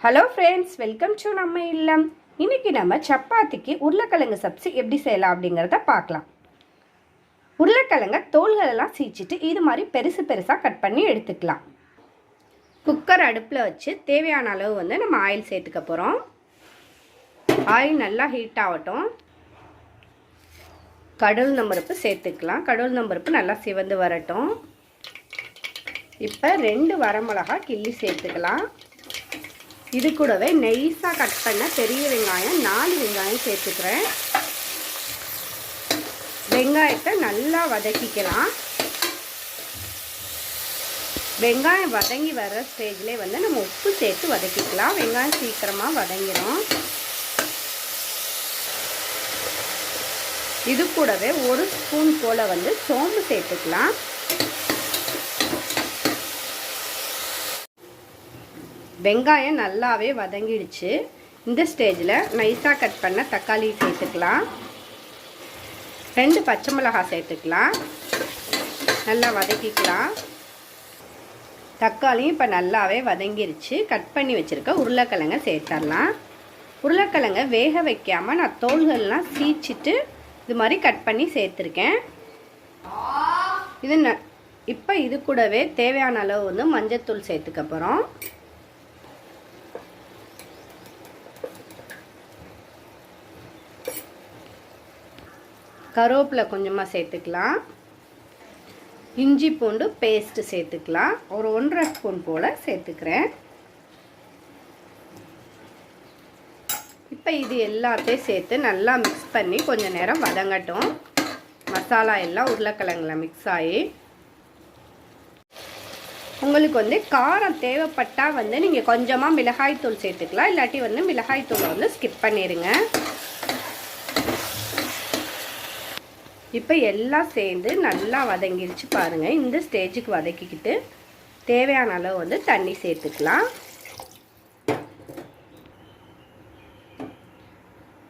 Hello friends, welcome to நம்ம இல்லம். இன்றைக்கி நம்ம சப்பாத்திக்கு உருளைக்கிழங்கு சப்ஸி எப்படி செய்யலாம் அப்படிங்கிறத பார்க்கலாம். உருளைக்கிழங்க தோல்களெல்லாம் சீச்சிட்டு இது மாதிரி பெருசு பெருசாக கட் பண்ணி எடுத்துக்கலாம். குக்கர் அடுப்பில் வச்சு தேவையான அளவு நம்ம ஆயில் சேர்த்துக்க போகிறோம். ஆயில் நல்லா ஹீட் ஆகட்டும். கடவுளுந்தம்பருப்பு சேர்த்துக்கலாம். கடவுளுந்தம்பருப்பு நல்லா சிவந்து வரட்டும். இப்போ 2 வரமிளகா கிள்ளி சேர்த்துக்கலாம். இது கூடவே நெய்ஸாக கட் பண்ண பெரிய வெங்காயம் 4 வெங்காயம் சேர்த்துக்கிறேன். வெங்காயத்தை நல்லா வதக்கிக்கலாம். வெங்காயம் வதங்கி வர்ற ஸ்டேஜ்லேயே நம்ம உப்பு சேர்த்து வதக்கிக்கலாம். வெங்காயம் சீக்கிரமாக வதங்கிடும். இது கூடவே 1 ஸ்பூன் போல் சோம்பு சேர்த்துக்கலாம். வெங்காயம் நல்லாவே வதங்கிடுச்சு. இந்த ஸ்டேஜில் நைஸாக கட் பண்ண தக்காளி சேர்த்துக்கலாம். 2 பச்சை மிளகாய் சேர்த்துக்கலாம். நல்லா வதக்கிக்கலாம். தக்காளியும் இப்போ நல்லாவே வதங்கிடுச்சு. கட் பண்ணி வச்சுருக்க உருளைக்கிழங்க சேர்த்துடலாம். உருளைக்கிழங்க வேக வைக்காமல் நான் தோல்கள்லாம் சீச்சிட்டு இது மாதிரி கட் பண்ணி சேர்த்துருக்கேன். இப்போ இது கூடவே தேவையான அளவு மஞ்சத்தூள் சேர்த்துக்க போகிறோம். கருவேப்பிலை கொஞ்சமாக சேர்த்துக்கலாம். இஞ்சி பூண்டு பேஸ்ட்டு சேர்த்துக்கலாம். ஒரு 1.5 ஸ்பூன் போல் சேர்த்துக்கிறேன். இப்போ இது எல்லாத்தையும் சேர்த்து நல்லா மிக்ஸ் பண்ணி கொஞ்சம் நேரம் வதங்கட்டும். மசாலா எல்லாம் உருளைக்கிழங்குல மிக்ஸ் ஆகி உங்களுக்கு காரம் தேவைப்பட்டால் நீங்கள் கொஞ்சமாக மிளகாய்த்தூள் சேர்த்துக்கலாம். இல்லாட்டி மிளகாய்த்தூளை ஸ்கிப் பண்ணிடுங்க. இப்போ எல்லாம் சேர்ந்து நல்லா வதங்கிடுச்சு பாருங்கள். இந்த ஸ்டேஜுக்கு வதக்கிக்கிட்டு தேவையான அளவு தண்ணி சேர்த்துக்கலாம்.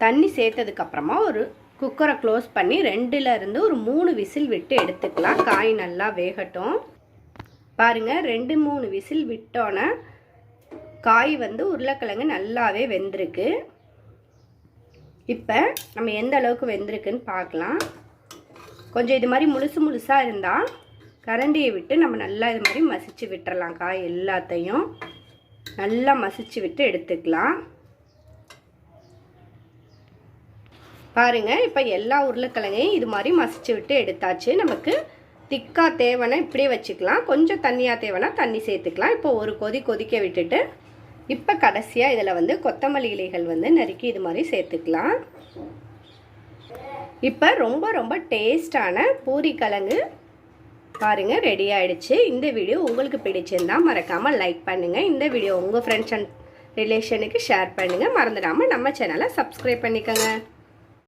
தண்ணி சேர்த்ததுக்கப்புறமா ஒரு குக்கரை க்ளோஸ் பண்ணி 2லேருந்து ஒரு 3 விசில் விட்டு எடுத்துக்கலாம். காய் நல்லா வேகட்டும். பாருங்கள், 2-3 விசில் விட்டோன்னே காய் உருளைக்கிழங்கு நல்லாவே வெந்திருக்கு. இப்போ நம்ம எந்த அளவுக்கு வெந்திருக்குன்னு பார்க்கலாம். கொஞ்சம் இது மாதிரி முழுசாக இருந்தால் கரண்டியை விட்டு நம்ம நல்லா இது மாதிரி மசிச்சு விட்டுறலாம். காய் எல்லாத்தையும் நல்லா மசிச்சு விட்டு எடுத்துக்கலாம். பாருங்கள், இப்போ எல்லா உருளைக்கிழங்கையும் இது மாதிரி மசிச்சு விட்டு எடுத்தாச்சு. நமக்கு திக்காக தேவைன்னா இப்படியே வச்சுக்கலாம். கொஞ்சம் தண்ணியாக தேவைன்னா தண்ணி சேர்த்துக்கலாம். இப்போ ஒரு கொதிக்க விட்டுட்டு இப்போ கடைசியாக இதில் கொத்தமல்லி இலைகள் நறுக்கி இது மாதிரி சேர்த்துக்கலாம். இப்போ ரொம்ப டேஸ்டான பூரிக்கிழங்கு பாருங்கள் ரெடி ஆகிடுச்சு. இந்த வீடியோ உங்களுக்கு பிடிச்சிருந்தால் மறக்காமல் லைக் பண்ணுங்கள். இந்த வீடியோ உங்கள் ஃப்ரெண்ட்ஸ் அண்ட் ரிலேஷனுக்கு ஷேர் பண்ணுங்கள். மறந்துடாமல் நம்ம சேனலை சப்ஸ்கிரைப் பண்ணிக்கோங்க.